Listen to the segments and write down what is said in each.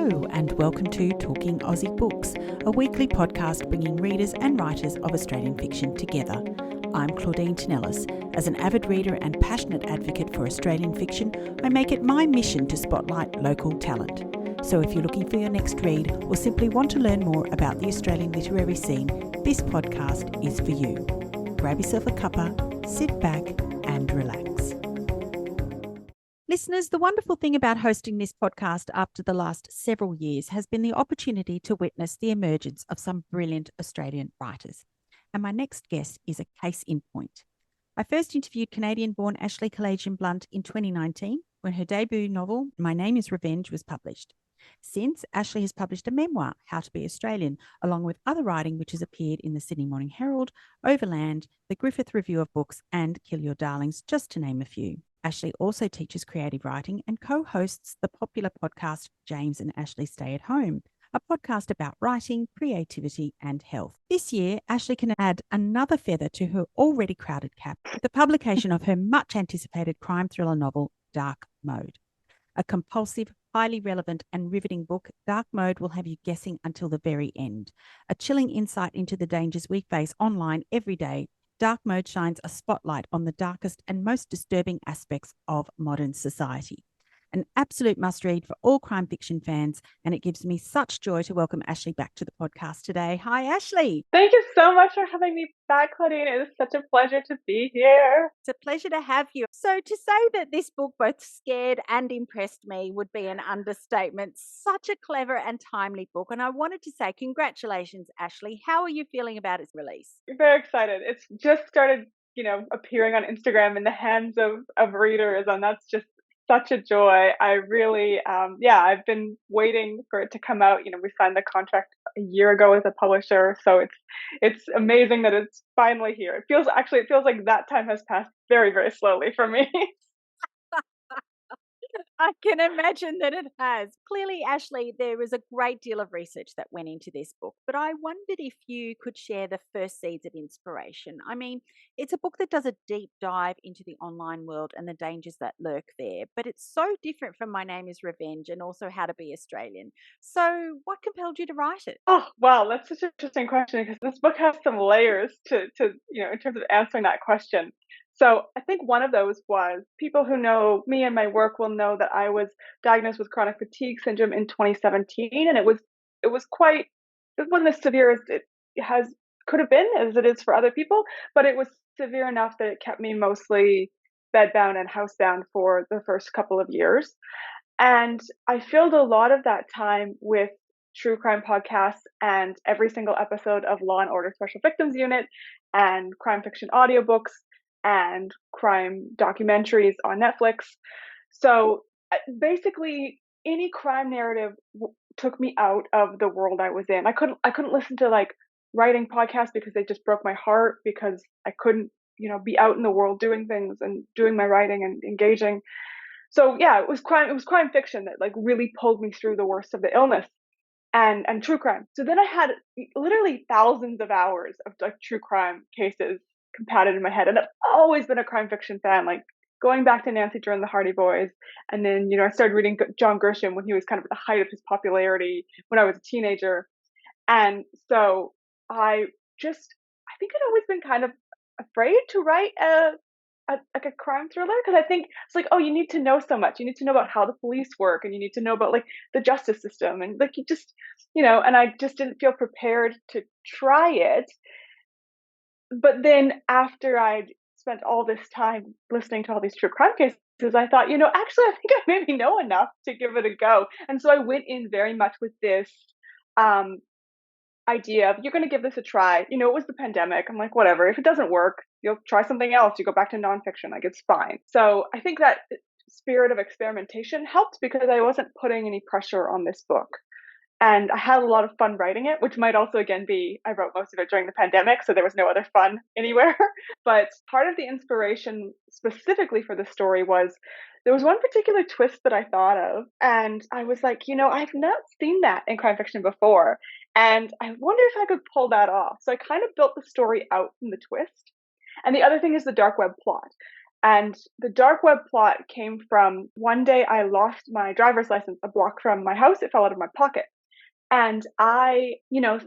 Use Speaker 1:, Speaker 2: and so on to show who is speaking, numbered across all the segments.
Speaker 1: Hello and welcome to Talking Aussie Books, a weekly podcast bringing readers and writers of Australian fiction together. I'm Claudine Tinellis. As an avid reader and passionate advocate for Australian fiction, I make it my mission to spotlight local talent. So if you're looking for your next read or simply want to learn more about the Australian literary scene, this podcast is for you. Grab yourself a cuppa, sit back and relax. Listeners, the wonderful thing about hosting this podcast after the last several years has been the opportunity to witness the emergence of some brilliant Australian writers. And my next guest is a case in point. I first interviewed Canadian-born Ashley Kalagian Blunt in 2019 when her debut novel, My Name is Revenge, was published. Since, Ashely has published a memoir, How to Be Australian, along with other writing which has appeared in the Sydney Morning Herald, Overland, the Griffith Review of Books, and Kill Your Darlings, just to name a few. Ashly also teaches creative writing and co-hosts the popular podcast James and Ashely Stay at Home, a podcast about writing, creativity and health. This year, Ashly can add another feather to her already crowded cap with the publication of her much-anticipated crime thriller novel, Dark Mode. A compulsive, highly relevant and riveting book, Dark Mode will have you guessing until the very end. A chilling insight into the dangers we face online every day, Dark Mode shines a spotlight on the darkest and most disturbing aspects of modern society. An absolute must-read for all crime fiction fans, and it gives me such joy to welcome Ashly back to the podcast today. Hi, Ashly.
Speaker 2: Thank you so much for having me back, Claudine. It is such a pleasure to be here.
Speaker 1: It's a pleasure to have you. So to say that this book both scared and impressed me would be an understatement. Such a clever and timely book. And I wanted to say congratulations, Ashly. How are you feeling about its release?
Speaker 2: Very excited. It's just started, appearing on Instagram in the hands of readers, and that's just such a joy. I really, I've been waiting for it to come out. We signed the contract a year ago with a publisher, so it's amazing that it's finally here. It feels like that time has passed very, very slowly for me.
Speaker 1: I can imagine that it has. Clearly, Ashly, there was a great deal of research that went into this book, but I wondered if you could share the first seeds of inspiration. I mean, it's a book that does a deep dive into the online world and the dangers that lurk there, but it's so different from My Name is Revenge and also How to Be Australian. So what compelled you to write it?
Speaker 2: Oh, wow, that's such an interesting question because this book has some layers to in terms of answering that question. So I think one of those was people who know me and my work will know that I was diagnosed with chronic fatigue syndrome in 2017, and it was quite, it wasn't as severe as it could have been as it is for other people, but it was severe enough that it kept me mostly bedbound and housebound for the first couple of years. And I filled a lot of that time with true crime podcasts and every single episode of Law and Order Special Victims Unit and crime fiction audiobooks and crime documentaries on Netflix. So basically, any crime narrative took me out of the world I was in. I couldn't listen to like writing podcasts because they just broke my heart, because I couldn't, be out in the world doing things and doing my writing and engaging. So yeah, it was crime fiction that like really pulled me through the worst of the illness and true crime. So then I had literally thousands of hours of like true crime cases compacted in my head. And I've always been a crime fiction fan, like going back to Nancy Drew and the Hardy Boys. And then, I started reading John Grisham when he was kind of at the height of his popularity when I was a teenager. And so I think I'd always been kind of afraid to write like a crime thriller, because I think it's like, oh, you need to know so much. You need to know about how the police work, and you need to know about like the justice system, and like you just, and I just didn't feel prepared to try it. But then after I'd spent all this time listening to all these true crime cases, I thought, actually, I think I maybe know enough to give it a go. And so I went in very much with this idea of, you're going to give this a try. It was the pandemic. I'm like, whatever. If it doesn't work, you'll try something else. You go back to nonfiction. Like, it's fine. So I think that spirit of experimentation helped because I wasn't putting any pressure on this book. And I had a lot of fun writing it, which might also, again, be I wrote most of it during the pandemic, so there was no other fun anywhere. But part of the inspiration specifically for the story was there was one particular twist that I thought of, and I was like, I've not seen that in crime fiction before, and I wonder if I could pull that off. So I kind of built the story out from the twist. And the other thing is the dark web plot. And the dark web plot came from one day I lost my driver's license a block from my house. It fell out of my pocket. And I,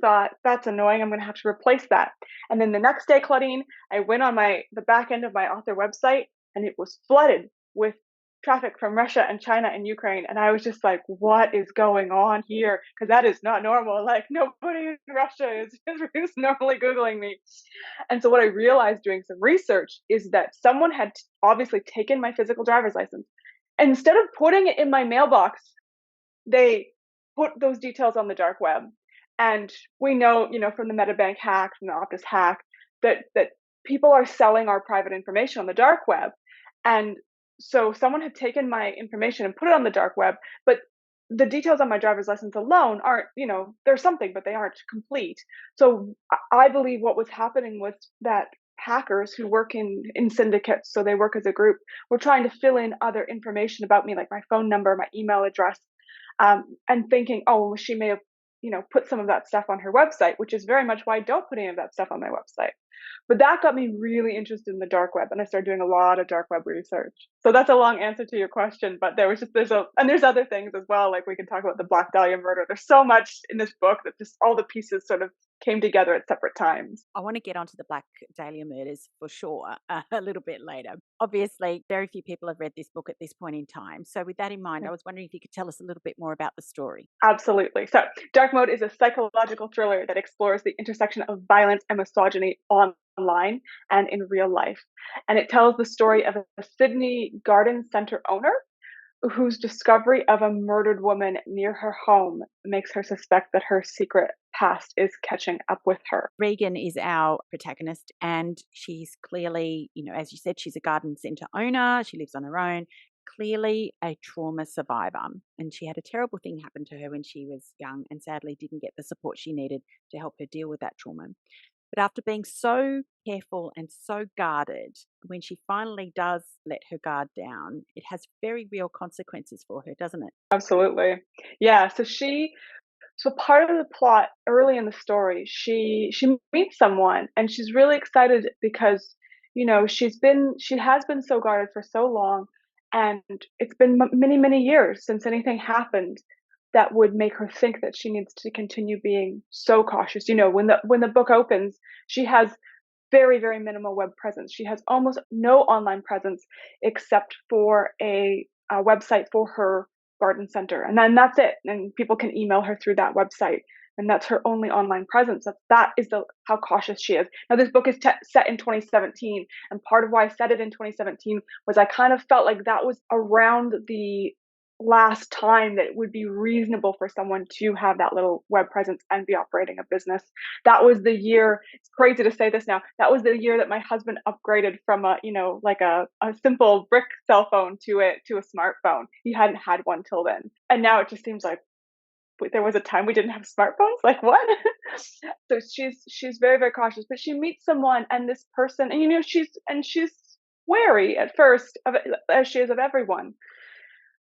Speaker 2: thought that's annoying. I'm going to have to replace that. And then the next day, Claudine, I went on the back end of my author website, and it was flooded with traffic from Russia and China and Ukraine. And I was just like, what is going on here? Because that is not normal. Like, nobody in Russia is normally Googling me. And so what I realized doing some research is that someone had obviously taken my physical driver's license. And instead of putting it in my mailbox, they put those details on the dark web. And we know, from the Metabank hack, from the Optus hack, that people are selling our private information on the dark web. And so someone had taken my information and put it on the dark web, but the details on my driver's license alone aren't, they're something, but they aren't complete. So I believe what was happening was that hackers who work in syndicates, so they work as a group, were trying to fill in other information about me, like my phone number, my email address, and thinking, oh, she may have, put some of that stuff on her website, which is very much why I don't put any of that stuff on my website. But that got me really interested in the dark web, and I started doing a lot of dark web research. So that's a long answer to your question, but there's other things as well. Like, we can talk about the Black Dahlia murder. There's so much in this book that just all the pieces sort of came together at separate times.
Speaker 1: I want to get onto the Black Dahlia murders for sure a little bit later. Obviously, very few people have read this book at this point in time. So with that in mind, I was wondering if you could tell us a little bit more about the story.
Speaker 2: Absolutely. So Dark Mode is a psychological thriller that explores the intersection of violence and misogyny online and in real life. And it tells the story of a Sydney garden center owner whose discovery of a murdered woman near her home makes her suspect that her secret past is catching up with her.
Speaker 1: Regan is our protagonist, and she's clearly, as you said, she's a garden centre owner. She lives on her own, clearly a trauma survivor. And she had a terrible thing happen to her when she was young and sadly didn't get the support she needed to help her deal with that trauma. But after being so careful and so guarded, when she finally does let her guard down, it has very real consequences for her, doesn't it?
Speaker 2: Absolutely. Yeah. So part of the plot early in the story, she meets someone, and she's really excited because, she has been so guarded for so long, and it's been many, many years since anything happened that would make her think that she needs to continue being so cautious. When the book opens, she has very, very minimal web presence. She has almost no online presence except for a website for her garden center. And then that's it. And people can email her through that website. And that's her only online presence. That is how cautious she is. Now, this book is set in 2017. And part of why I set it in 2017 was I kind of felt like that was around the last time that it would be reasonable for someone to have that little web presence and be operating a business. That was the year, it's crazy to say this now, that was the year that my husband upgraded from a simple brick cell phone to a smartphone. He hadn't had one till then. And now it just seems like there was a time we didn't have smartphones. Like, what? So she's very, very cautious, but she meets someone, and this person, and she's wary at first, as she is of everyone.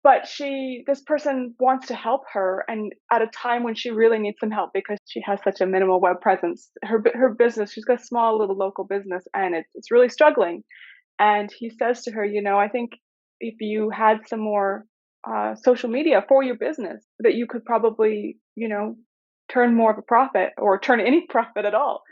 Speaker 2: But this person wants to help her, and at a time when she really needs some help because she has such a minimal web presence. Her business, she's got a small little local business, and it's really struggling. And he says to her, I think if you had some more social media for your business, that you could probably, turn more of a profit, or turn any profit at all.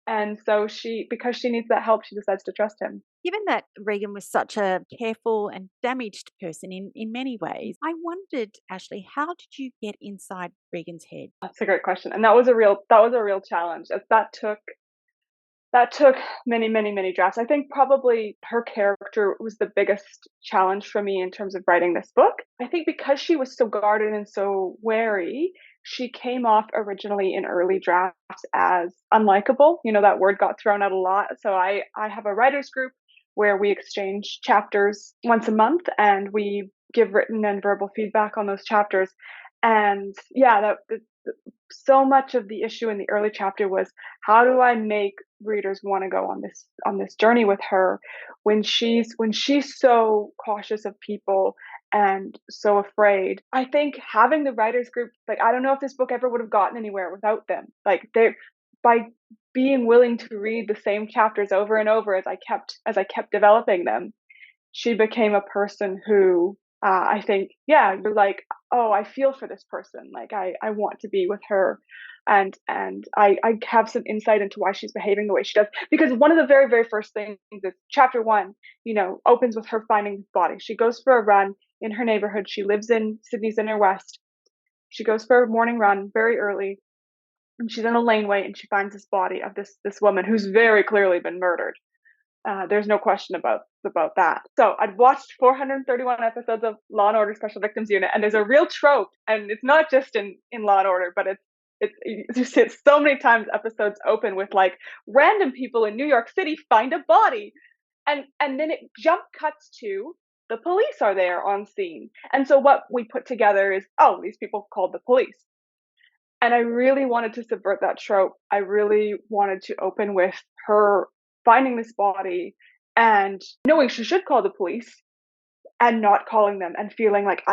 Speaker 2: And so because she needs that help, she decides to trust him.
Speaker 1: Given that Regan was such a careful and damaged person in many ways, I wondered, Ashely, how did you get inside Regan's head?
Speaker 2: That's a great question. And that was a real challenge. That took many, many, many drafts. I think probably her character was the biggest challenge for me in terms of writing this book. I think because she was so guarded and so wary, she came off originally in early drafts as unlikable. That word got thrown out a lot. So I have a writer's group where we exchange chapters once a month, and we give written and verbal feedback on those chapters. And yeah, so much of the issue in the early chapter was, how do I make readers want to go on this journey with her when she's so cautious of people and so afraid. I think having the writers group, like, I don't know if this book ever would have gotten anywhere without them. Like, by being willing to read the same chapters over and over as I kept developing them, she became a person who I think, yeah, you're like, oh, I feel for this person. Like I want to be with her. And I have some insight into why she's behaving the way she does. Because one of the very, very first things is chapter 1, opens with her finding his body. She goes for a run in her neighborhood. She lives in Sydney's inner west. She goes for a morning run very early, and she's in a laneway, and she finds this body of this woman who's very clearly been murdered. There's no question about that. So I'd watched 431 episodes of Law and Order Special Victims Unit, and there's a real trope, and it's not just in Law and Order, but it's so many times episodes open with like random people in New York City find a body, and then it jump cuts to the police are there on scene. And so what we put together is, oh, these people called the police. And I really wanted to subvert that trope. I really wanted to open with her finding this body and knowing she should call the police and not calling them, and feeling like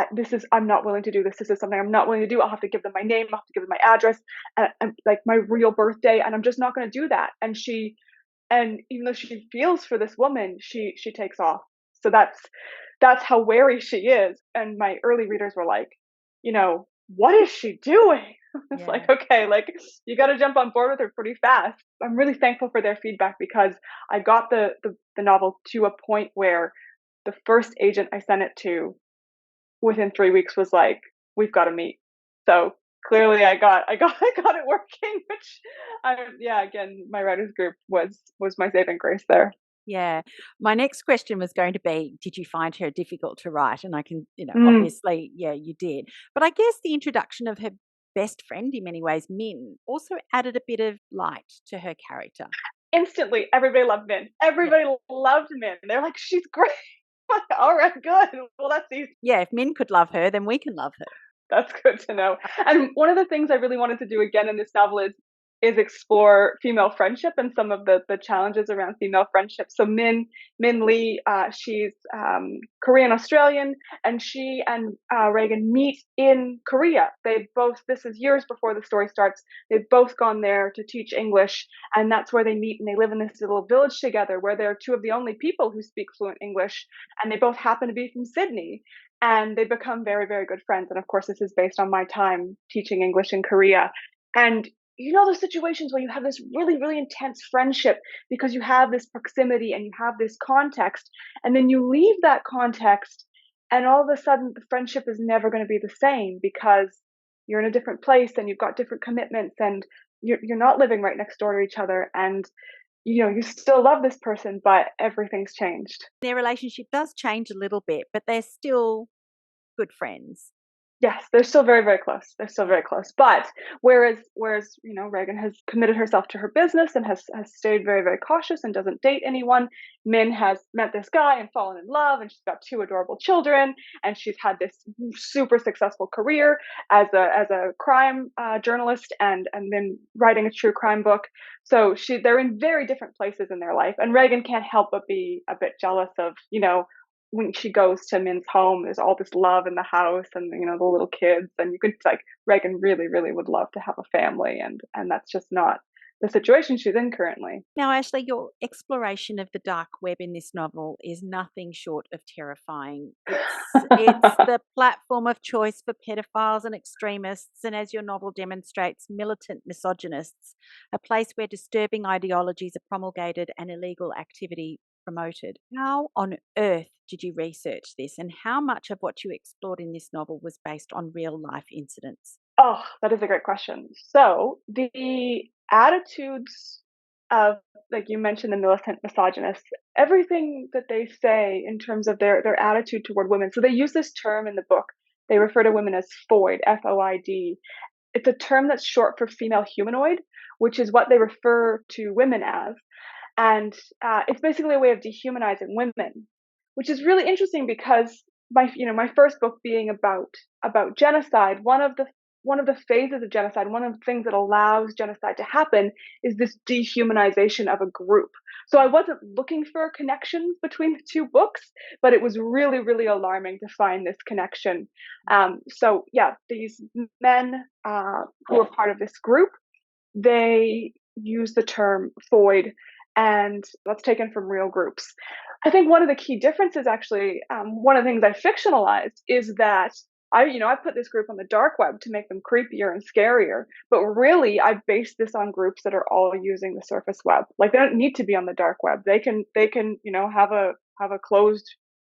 Speaker 2: I'm not willing to do this. This is something I'm not willing to do. I'll have to give them my name. I'll have to give them my address and like my real birthday. And I'm just not going to do that. And even though she feels for this woman, she takes off. So that's how wary she is. And my early readers were like, what is she doing? It's like, okay, like you got to jump on board with her pretty fast. I'm really thankful for their feedback, because I got the novel to a point where the first agent I sent it to within 3 weeks was like, we've got to meet. So clearly I got it working, which again, my writers group was my saving grace there.
Speaker 1: Yeah. My next question was going to be, did you find her difficult to write? And I can, obviously, yeah, you did. But I guess the introduction of her best friend in many ways, Min, also added a bit of light to her character.
Speaker 2: Instantly, everybody loved Min. Everybody loved Min. They're like, she's great. All right, good. Well, that's easy.
Speaker 1: Yeah, if Min could love her, then we can love her.
Speaker 2: That's good to know. And one of the things I really wanted to do again in this novel is explore female friendship and some of the challenges around female friendship. So Min Lee, she's Korean Australian, and she and Reagan meet in Korea. This is years before the story starts, they've both gone there to teach English, and that's where they meet, and they live in this little village together where they're two of the only people who speak fluent English, and they both happen to be from Sydney. And they become very, very good friends. And of course, this is based on my time teaching English in Korea. And those situations where you have this really, really intense friendship because you have this proximity and you have this context, and then you leave that context, and all of a sudden the friendship is never going to be the same because you're in a different place and you've got different commitments, and you're not living right next door to each other, and you still love this person, but everything's changed.
Speaker 1: Their relationship does change a little bit, but they're still good friends.
Speaker 2: Yes, they're still very, very close. They're still very close. But whereas Reagan has committed herself to her business and has stayed very, very cautious and doesn't date anyone, Min has met this guy and fallen in love, and she's got 2 adorable children, and she's had this super successful career as a crime journalist, and then writing a true crime book. So they're in very different places in their life, and Reagan can't help but be a bit jealous of when she goes to Min's home, there's all this love in the house, and the little kids, and you could Reagan really, really would love to have a family, and that's just not the situation she's in currently.
Speaker 1: Now, Ashely, your exploration of the dark web in this novel is nothing short of terrifying. It's the platform of choice for pedophiles and extremists, and as your novel demonstrates, militant misogynists, a place where disturbing ideologies are promulgated and illegal activity promoted. How on earth did you research this, and how much of what you explored in this novel was based on real life incidents?
Speaker 2: Oh, that is a great question. So the attitudes of, like you mentioned, the militant misogynists, everything that they say in terms of their attitude toward women. So they use this term in the book. They refer to women as foid, F-O-I-D. It's a term that's short for female humanoid, which is what they refer to women as. And it's basically a way of dehumanizing women, which is really interesting because my first book being about genocide, one of the phases of genocide, one of the things that allows genocide to happen is this dehumanization of a group. So I wasn't looking for connections between the 2 books, but it was really, really alarming to find this connection. So yeah, these men who are part of this group, they use the term foid, and that's taken from real groups. I think one of the key differences, actually, one of the things I fictionalized is that I put this group on the dark web to make them creepier and scarier, but really I based this on groups that are all using the surface web. Like, they don't need to be on the dark web. They can have a closed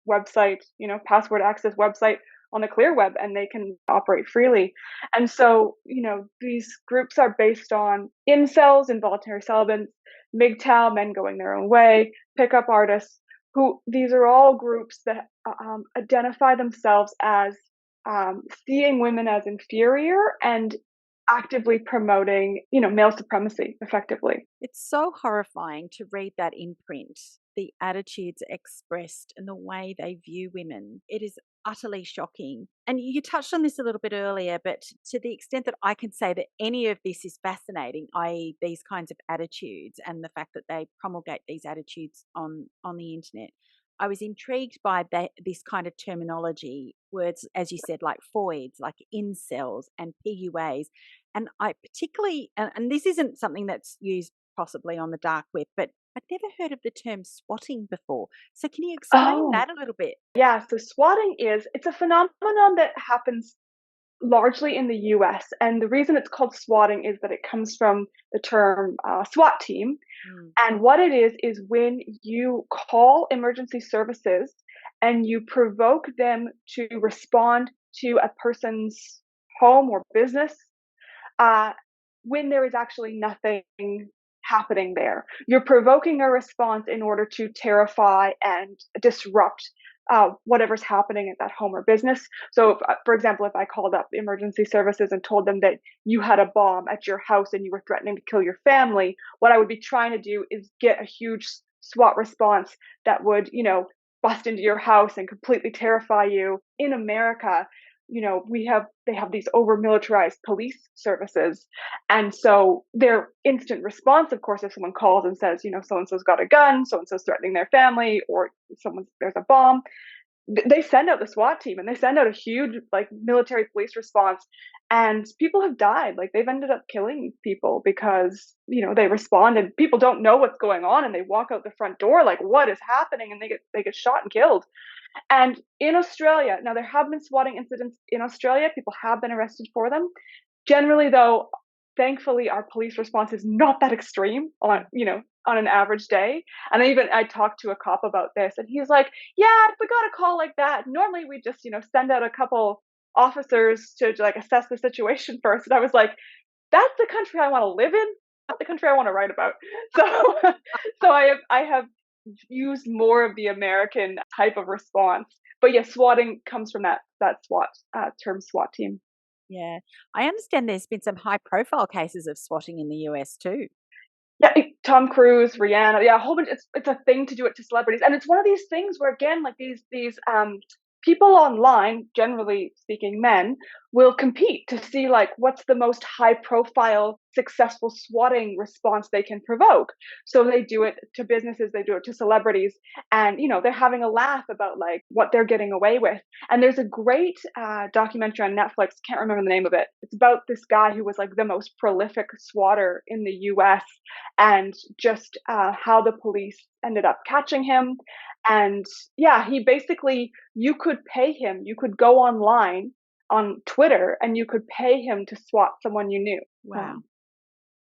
Speaker 2: website, password access website on the clear web, and they can operate freely. And so, these groups are based on incels, involuntary celibates, MGTOW, men going their own way, pickup artists, who these are all groups that identify themselves as seeing women as inferior and actively promoting, male supremacy effectively.
Speaker 1: It's so horrifying to read that in print, the attitudes expressed and the way they view women. It is utterly shocking. And you touched on this a little bit earlier, but to the extent that I can say that any of this is fascinating, i.e., these kinds of attitudes and the fact that they promulgate these attitudes on the internet, I was intrigued by this kind of terminology, words, as you said, like foids, like incels and PUAs. And I particularly, and this isn't something that's used possibly on the dark web, but I'd never heard of the term swatting before. So can you explain
Speaker 2: Oh,
Speaker 1: that a little bit?
Speaker 2: yeah. So swatting it's a phenomenon that happens largely in the US. And the reason it's called swatting is that it comes from the term SWAT team.
Speaker 1: Mm.
Speaker 2: And what it is when you call emergency services and you provoke them to respond to a person's home or business, uh, when there is actually nothing happening there. You're provoking a response in order to terrify and disrupt whatever's happening at that home or business. So, for example, if I called up emergency services and told them that you had a bomb at your house and you were threatening to kill your family, what I would be trying to do is get a huge SWAT response that would, bust into your house and completely terrify you. In America, they have these over militarized police services, and so their instant response, of course, if someone calls and says, so and so's got a gun, so and so's threatening their family, or there's a bomb, they send out the SWAT team and they send out a huge like military police response, and people have died. Like, they've ended up killing people because they responded. People don't know what's going on and they walk out the front door like, what is happening, and they get shot and killed. And in Australia, now there have been swatting incidents in Australia. People have been arrested for them. Generally, though, thankfully, our police response is not that extreme on an average day. And I talked to a cop about this, and he's like, "Yeah, if we got a call like that, normally we just send out a couple officers to like assess the situation first." And I was like, "That's the country I want to live in, not the country I want to write about." So, so I have used more of the American type of response. But yes, swatting comes from that SWAT term, SWAT team.
Speaker 1: Yeah. I understand there's been some high profile cases of swatting in the US too.
Speaker 2: Yeah, Tom Cruise, Rihanna, yeah, a whole bunch. It's a thing to do it to celebrities, and it's one of these things where, again, like these people online, generally speaking, men, will compete to see like what's the most high profile, successful swatting response they can provoke. So they do it to businesses, they do it to celebrities, and they're having a laugh about like what they're getting away with. And there's a great documentary on Netflix. Can't remember the name of it. It's about this guy who was like the most prolific swatter in the U.S. and just how the police ended up catching him. And yeah, he basically, you could pay him, you could go online on Twitter and you could pay him to swat someone you knew.
Speaker 1: Wow.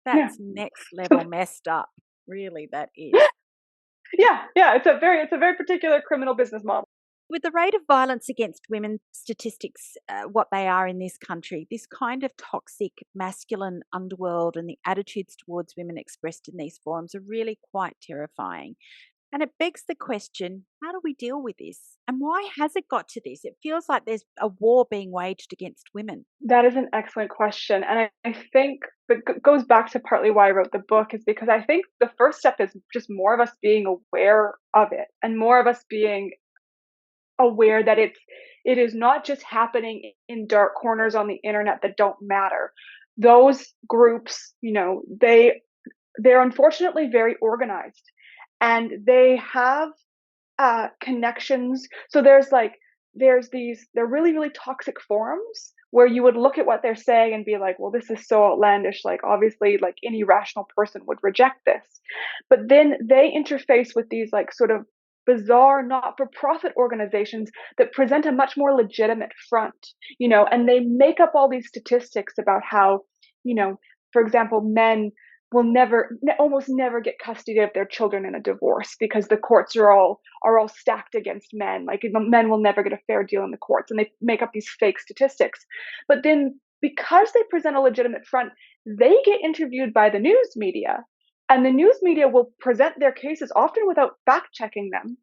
Speaker 2: Yeah.
Speaker 1: That's next level messed up. Really, that is.
Speaker 2: Yeah. It's a very particular criminal business model.
Speaker 1: With the rate of violence against women statistics, what they are in this country, this kind of toxic masculine underworld and the attitudes towards women expressed in these forums are really quite terrifying. And it begs the question, how do we deal with this? And why has it got to this? It feels like there's a war being waged against women.
Speaker 2: That is an excellent question. And I think that goes back to partly why I wrote the book, is because I think the first step is just more of us being aware of it, and more of us being aware that it is not just happening in dark corners on the internet that don't matter. Those groups, they're unfortunately very organized, and they have connections. So they're really, really toxic forums where you would look at what they're saying and be like, well, this is so outlandish. Like, obviously, like any rational person would reject this. But then they interface with these like sort of bizarre not-for-profit organizations that present a much more legitimate front, and they make up all these statistics about how, for example, men will almost never get custody of their children in a divorce because the courts are all stacked against men. Like, men will never get a fair deal in the courts, and they make up these fake statistics. But then, because they present a legitimate front, they get interviewed by the news media, and the news media will present their cases often without fact checking them.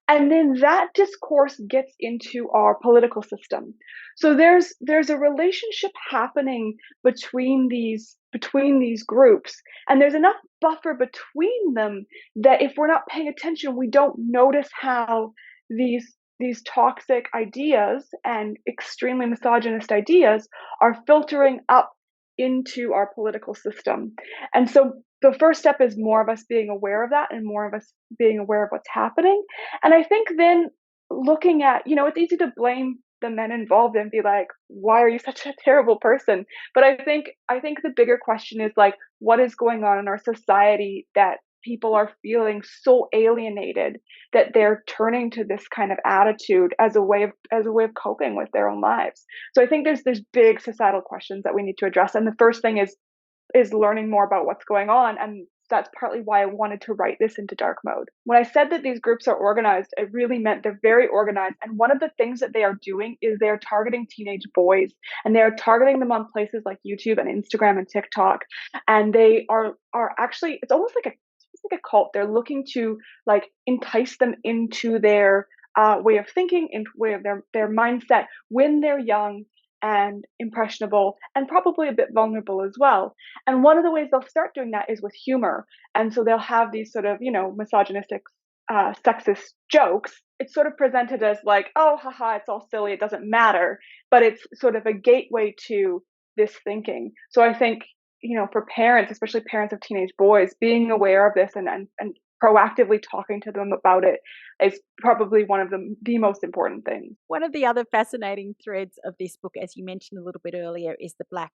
Speaker 2: And then that discourse gets into our political system. So there's a relationship happening between these groups, and there's enough buffer between them that if we're not paying attention, we don't notice how these toxic ideas and extremely misogynist ideas are filtering up into our political system. And so the first step is more of us being aware of that and more of us being aware of what's happening. And I think then looking at, it's easy to blame the men involved and be like, why are you such a terrible person? But I think the bigger question is like, what is going on in our society that people are feeling so alienated that they're turning to this kind of attitude as a way of coping with their own lives. So I think there's big societal questions that we need to address. And the first thing is learning more about what's going on. And that's partly why I wanted to write this into dark mode. When I said that these groups are organized, it really meant they're very organized. And one of the things that they are doing is they're targeting teenage boys, and they're targeting them on places like YouTube and Instagram and TikTok. And they are actually, it's almost like a cult. They're looking to like entice them into their way of thinking, into way of their mindset when they're young and impressionable and probably a bit vulnerable as well. And one of the ways they'll start doing that is with humor. And so they'll have these sort of, misogynistic, sexist jokes. It's sort of presented as like, oh, haha, it's all silly, it doesn't matter. But it's sort of a gateway to this thinking. So I think, for parents, especially parents of teenage boys, being aware of this and proactively talking to them about it is probably one of the most important things.
Speaker 1: One of the other fascinating threads of this book, as you mentioned a little bit earlier, is the Black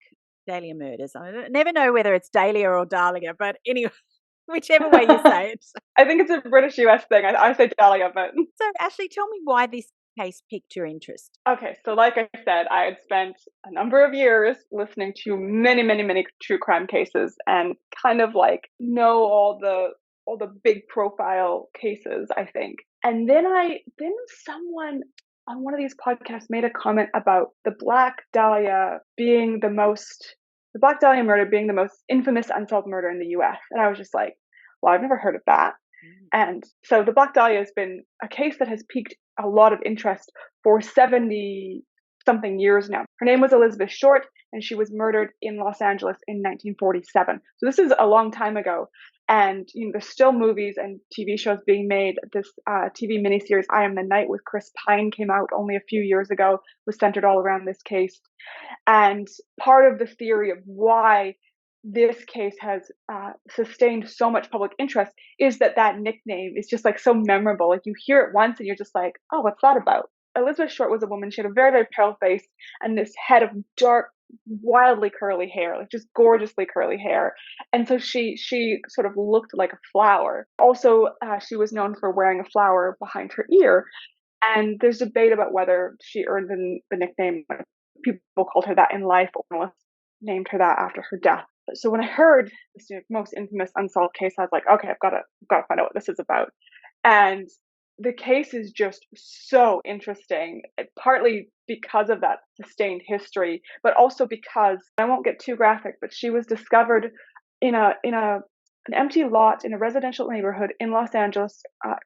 Speaker 1: Dahlia murders. I never know whether it's Dahlia or Dahlia, but anyway, whichever way you say it.
Speaker 2: I think it's a British-US thing. I say Dahlia, but...
Speaker 1: So, Ashely, tell me why this case piqued your interest.
Speaker 2: Okay, so like I said, I had spent a number of years listening to many, many, many true crime cases and kind of like know all the big profile cases, I think. And then someone on one of these podcasts made a comment about the Black Dahlia murder being the most infamous unsolved murder in the US. And I was just like, well, I've never heard of that. And so the Black Dahlia has been a case that has piqued a lot of interest for 70 something years now. Her name was Elizabeth Short, and she was murdered in Los Angeles in 1947. So this is a long time ago. And there's still movies and TV shows being made. This TV miniseries, I Am the Night, with Chris Pine, came out only a few years ago, was centered all around this case. And part of the theory of why this case has sustained so much public interest is that nickname is just like so memorable. Like, you hear it once and you're just like, oh, what's that about? Elizabeth Short was a woman. She had a very, very pale face and this head of dark, wildly curly hair, like just gorgeously curly hair. And so she sort of looked like a flower. Also, she was known for wearing a flower behind her ear. And there's debate about whether she earned the nickname. People called her that in life, or named her that after her death. So when I heard this most infamous unsolved case, I was like, okay, I've got to find out what this is about. And the case is just so interesting, partly because of that sustained history, but also because, I won't get too graphic, but she was discovered in an empty lot in a residential neighborhood in Los Angeles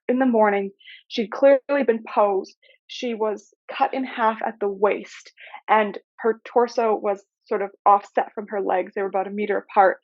Speaker 2: in the morning. She'd clearly been posed. She was cut in half at the waist, and her torso was sort of offset from her legs. They were about a meter apart,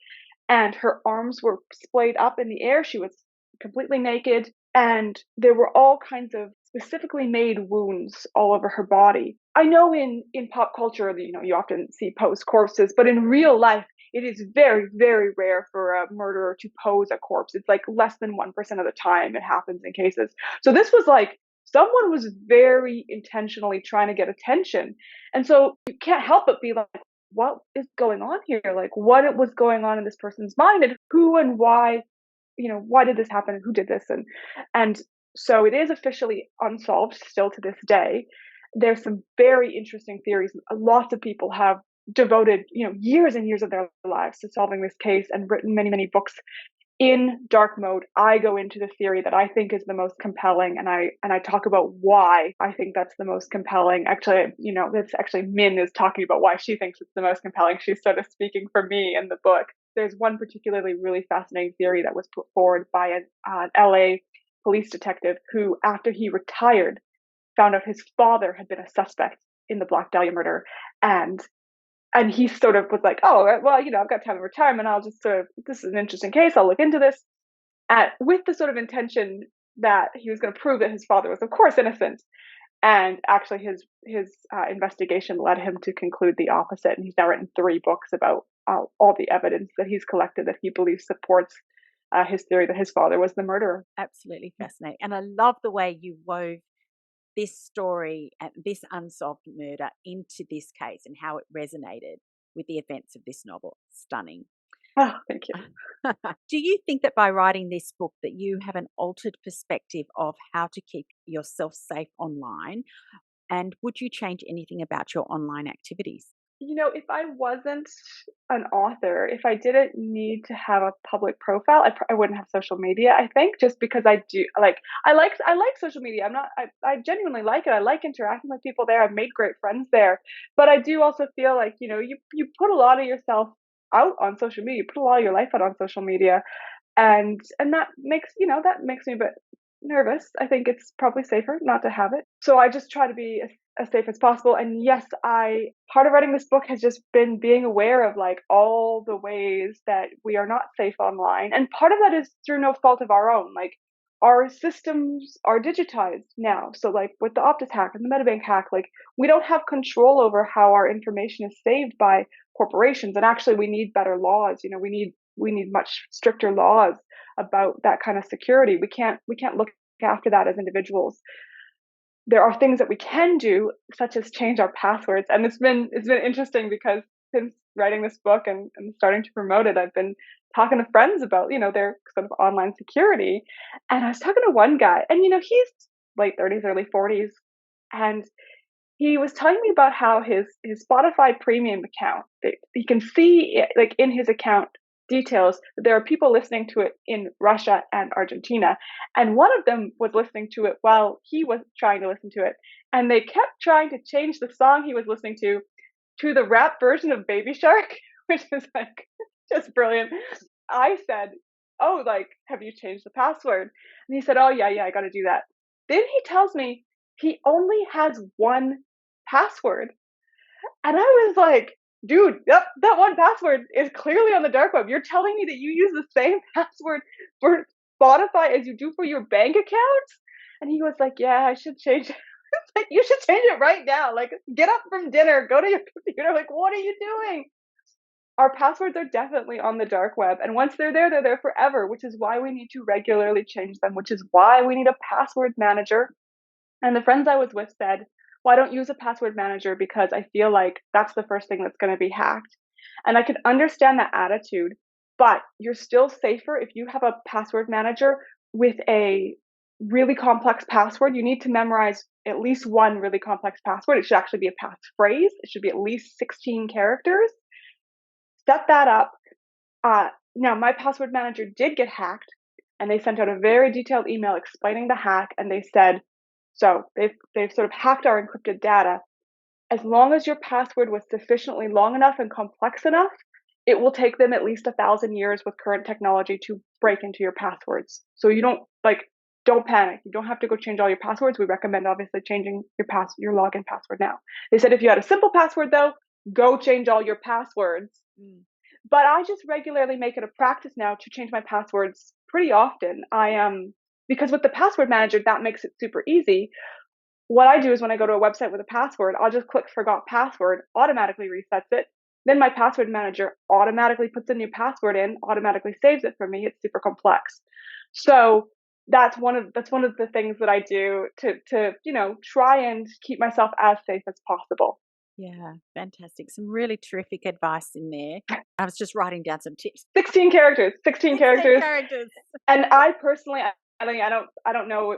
Speaker 2: and her arms were splayed up in the air. She was completely naked, and there were all kinds of specifically made wounds all over her body. I know in pop culture, you often see posed corpses, but in real life, it is very, very rare for a murderer to pose a corpse. It's like less than 1% of the time it happens in cases. So this was like, someone was very intentionally trying to get attention. And so you can't help but be like, what is going on here? Like, what was going on in this person's mind, and who and why, why did this happen, and who did this? And So it is officially unsolved still to this day. There's some very interesting theories. Lots of people have devoted, years and years of their lives to solving this case and written many, many books. In dark mode, I go into the theory that I think is the most compelling, and I talk about why I think that's the most compelling. Actually, it's actually Min is talking about why she thinks it's the most compelling. She's sort of speaking for me in the book. There's one particularly really fascinating theory that was put forward by an LA police detective who, after he retired, found out his father had been a suspect in the Black Dahlia murder, and he sort of was like, oh, well, I've got time in retirement. I'll just this is an interesting case. I'll look into this. With the sort of intention that he was going to prove that his father was, of course, innocent. And actually, his investigation led him to conclude the opposite. And he's now written 3 books about all the evidence that he's collected that he believes supports his theory that his father was the murderer.
Speaker 1: Absolutely fascinating. And I love the way you wove this story and this unsolved murder into this case and how it resonated with the events of this novel. Stunning.
Speaker 2: Oh, thank you.
Speaker 1: Do you think that by writing this book that you have an altered perspective of how to keep yourself safe online? And would you change anything about your online activities?
Speaker 2: If I wasn't an author, if I didn't need to have a public profile, I wouldn't have social media, I think, just because I do I like social media. I genuinely like it. I like interacting with people there. I've made great friends there. But I do also feel like, you put a lot of yourself out on social media. You put a lot of your life out on social media. And that makes me a bit nervous. I think it's probably safer not to have it. So I just try to be as safe as possible. And yes, part of writing this book has just been being aware of all the ways that we are not safe online. And part of that is through no fault of our own. Our systems are digitized now. So with the Optus hack and the Medibank hack, we don't have control over how our information is saved by corporations. And actually we need better laws. We need much stricter laws about that kind of security. We can't look after that as individuals. There are things that we can do, such as change our passwords. And it's been interesting because since writing this book and starting to promote it, I've been talking to friends about, their sort of online security. And I was talking to one guy, and he's late 30s, early 40s, and he was telling me about how his Spotify premium account, he can see in his account details that there are people listening to it in Russia and Argentina. And one of them was listening to it while he was trying to listen to it. And they kept trying to change the song he was listening to the rap version of Baby Shark, which is just brilliant. I said, oh, have you changed the password? And he said, oh, yeah, I got to do that. Then he tells me he only has one password. And I was like, dude, that one password is clearly on the dark web. You're telling me that you use the same password for Spotify as you do for your bank account? And he was like, yeah, I should change it. You should change it right now. Get up from dinner, go to your computer. What are you doing? Our passwords are definitely on the dark web. And once they're there forever, which is why we need to regularly change them, which is why we need a password manager. And the friends I was with said, well, I don't use a password manager because I feel like that's the first thing that's going to be hacked. And I could understand that attitude, but you're still safer if you have a password manager with a really complex password. You need to memorize at least one really complex password. It should actually be a passphrase. It should be at least 16 characters. Set that up. Now, my password manager did get hacked, and they sent out a very detailed email explaining the hack, and they said, so they've sort of hacked our encrypted data. As long as your password was sufficiently long enough and complex enough, it will take them at least 1,000 years with current technology to break into your passwords. So you don't panic. You don't have to go change all your passwords. We recommend obviously changing your login password now. They said if you had a simple password though, go change all your passwords. But I just regularly make it a practice now to change my passwords pretty often. Because with the password manager, that makes it super easy. What I do is when I go to a website with a password, I'll just click forgot password, automatically resets it. Then my password manager automatically puts a new password in, automatically saves it for me. It's super complex. So that's one of the things that I do to try and keep myself as safe as possible.
Speaker 1: Yeah, fantastic. Some really terrific advice in there. I was just writing down some tips.
Speaker 2: 16 characters. And I personally, I don't know,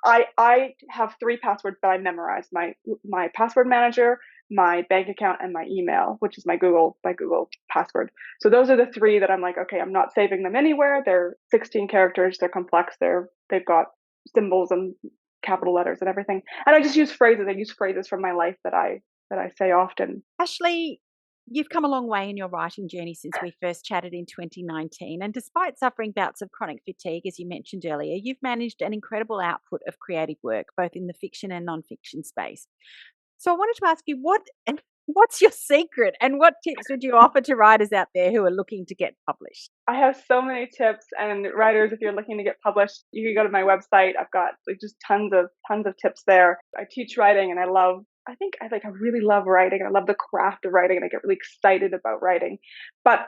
Speaker 2: I have 3 passwords that I memorized. My password manager, my bank account, and my email, which is my Google password. So those are the 3 that I'm like, okay, I'm not saving them anywhere. They're 16 characters, they're complex, they've got symbols and capital letters and everything. And I just use phrases. I use phrases from my life that I say often.
Speaker 1: Ashely, you've come a long way in your writing journey since we first chatted in 2019. And despite suffering bouts of chronic fatigue, as you mentioned earlier, you've managed an incredible output of creative work, both in the fiction and non-fiction space. So I wanted to ask you, what's your secret, and what tips would you offer to writers out there who are looking to get published?
Speaker 2: I have so many tips, and writers, if you're looking to get published, you can go to my website. I've got like just tons of tips there. I teach writing, and I really love writing. I love the craft of writing, and I get really excited about writing. But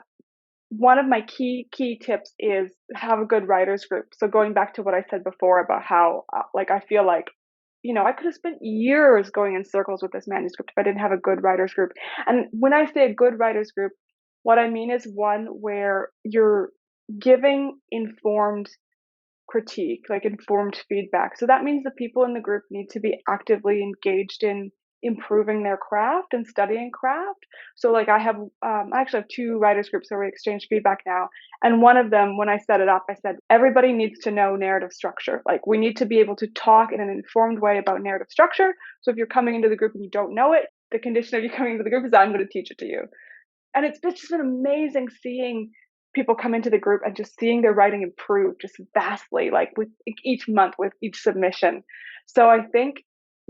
Speaker 2: one of my key tips is have a good writers group. So going back to what I said before about how I feel like, I could have spent years going in circles with this manuscript if I didn't have a good writers group. And when I say a good writers group, what I mean is one where you're giving informed critique, like informed feedback. So that means the people in the group need to be actively engaged in improving their craft and studying craft. So like I actually have 2 writers groups where we exchange feedback now. And one of them, when I set it up, I said, everybody needs to know narrative structure. Like we need to be able to talk in an informed way about narrative structure. So if you're coming into the group and you don't know it, the condition of you coming into the group is I'm going to teach it to you. And it's just been amazing seeing people come into the group and just seeing their writing improve just vastly, like with each month, with each submission. So I think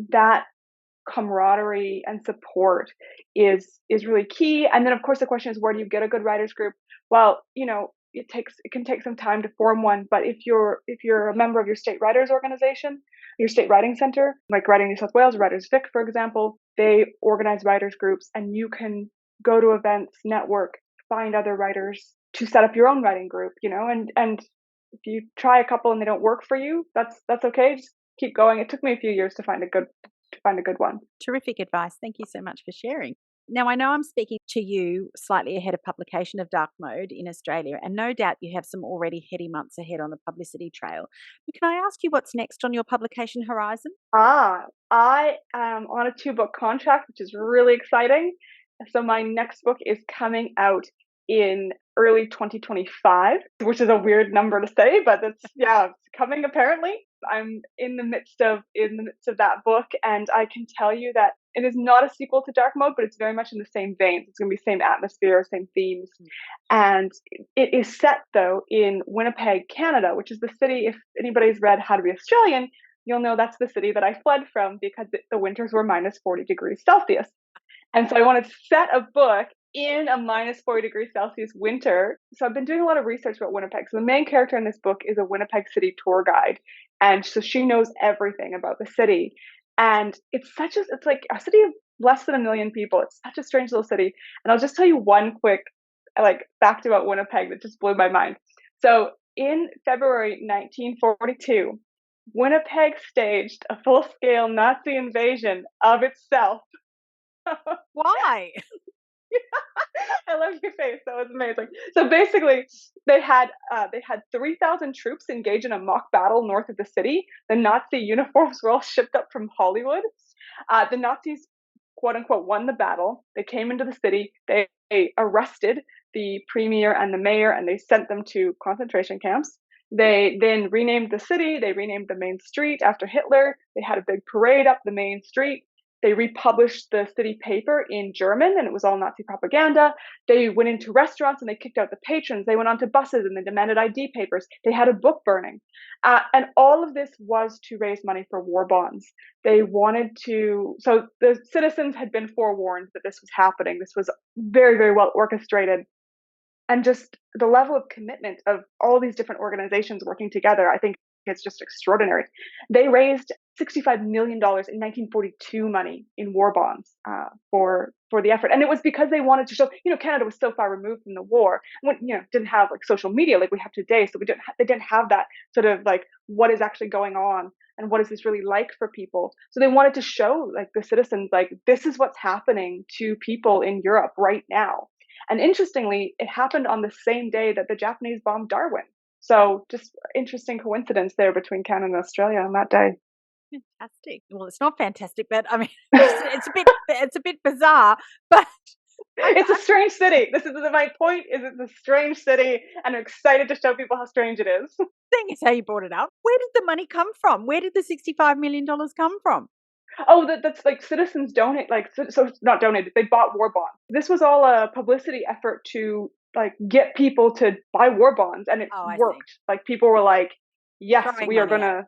Speaker 2: that camaraderie and support is really key. And then of course the question is, where do you get a good writers group? Well, it can take some time to form one, but if you're a member of your state writers organization, your state writing center, like Writing New South Wales, Writers Vic, for example, they organize writers groups, and you can go to events, network, find other writers to set up your own writing group, and if you try a couple and they don't work for you, that's okay. Just keep going. It took me a few years to find a good one.
Speaker 1: Terrific advice. Thank you so much for sharing. Now, I know I'm speaking to you slightly ahead of publication of Dark Mode in Australia, and no doubt you have some already heady months ahead on the publicity trail. But can I ask you what's next on your publication horizon?
Speaker 2: I am on a 2-book contract, which is really exciting. So my next book is coming out in early 2025, which is a weird number to say, but it's coming apparently. I'm in the midst of that book, and I can tell you that it is not a sequel to Dark Mode, but it's very much in the same veins. It's going to be same atmosphere, same themes. And it is set though in Winnipeg, Canada, which is the city, if anybody's read How to Be Australian, you'll know that's the city that I fled from because the winters were minus 40 degrees Celsius. And so I wanted to set a book in a minus 40 degrees Celsius winter. So I've been doing a lot of research about Winnipeg. So the main character in this book is a Winnipeg city tour guide. And so she knows everything about the city. And it's like a city of less than 1 million people. It's such a strange little city. And I'll just tell you one quick fact about Winnipeg that just blew my mind. So in February 1942, Winnipeg staged a full-scale Nazi invasion of itself.
Speaker 1: Why?
Speaker 2: I love your face. That was amazing. So basically, they had 3,000 troops engaged in a mock battle north of the city. The Nazi uniforms were all shipped up from Hollywood. The Nazis, quote unquote, won the battle. They came into the city. They arrested the premier and the mayor, and they sent them to concentration camps. They then renamed the city. They renamed the main street after Hitler. They had a big parade up the main street. They republished the city paper in German, and it was all Nazi propaganda. They went into restaurants and they kicked out the patrons. They went onto buses and they demanded ID papers. They had a book burning. And all of this was to raise money for war bonds. They wanted to, so the citizens had been forewarned that this was happening. This was very, very well orchestrated. And just the level of commitment of all these different organizations working together, I think it's just extraordinary. They raised $65 million in 1942 money in war bonds for the effort. And it was because they wanted to show, Canada was so far removed from the war, didn't have like social media like we have today. So they didn't have that sort of like what is actually going on and what is this really like for people. So they wanted to show like the citizens, like this is what's happening to people in Europe right now. And interestingly, it happened on the same day that the Japanese bombed Darwin. So just interesting coincidence there between Canada and Australia on that day.
Speaker 1: Fantastic. Well, it's not fantastic, but I mean, it's a bit bizarre, but
Speaker 2: It's a strange city. This is my point. Is it's a strange city, and I'm excited to show people how strange it is.
Speaker 1: thing is how you brought it up. Where did the money come from? Where did the $65 million come from?
Speaker 2: Oh, that's like citizens donate, like so not donated. They bought war bonds. This was all a publicity effort to like get people to buy war bonds, and it worked. Like people were like, "Yes,
Speaker 1: Throwing
Speaker 2: we are
Speaker 1: money
Speaker 2: gonna."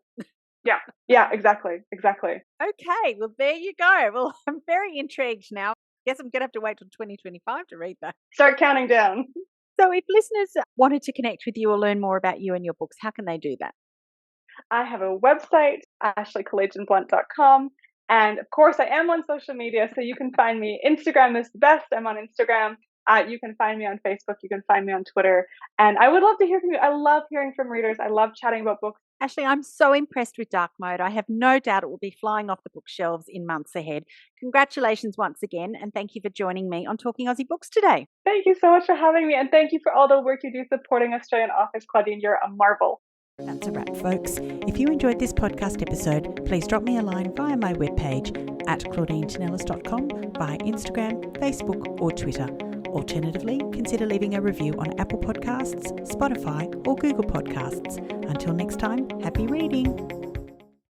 Speaker 2: Yeah, exactly.
Speaker 1: Okay, well, there you go. Well, I'm very intrigued now. Guess I'm going to have to wait till 2025 to read that.
Speaker 2: Start counting down.
Speaker 1: So if listeners wanted to connect with you or learn more about you and your books, how can they do that?
Speaker 2: I have a website, ashleykalagianblunt.com. And of course, I am on social media, so you can find me. Instagram is the best. I'm on Instagram. You can find me on Facebook. You can find me on Twitter. And I would love to hear from you. I love hearing from readers. I love chatting about books.
Speaker 1: Ashely, I'm so impressed with Dark Mode. I have no doubt it will be flying off the bookshelves in months ahead. Congratulations once again, and thank you for joining me on Talking Aussie Books today.
Speaker 2: Thank you so much for having me, and thank you for all the work you do supporting Australian authors. Claudine, you're a marvel.
Speaker 1: That's a wrap, folks. If you enjoyed this podcast episode, please drop me a line via my webpage at claudinetinellis.com, via Instagram, Facebook or Twitter. Alternatively, consider leaving a review on Apple Podcasts, Spotify or Google Podcasts. Until next time, happy reading.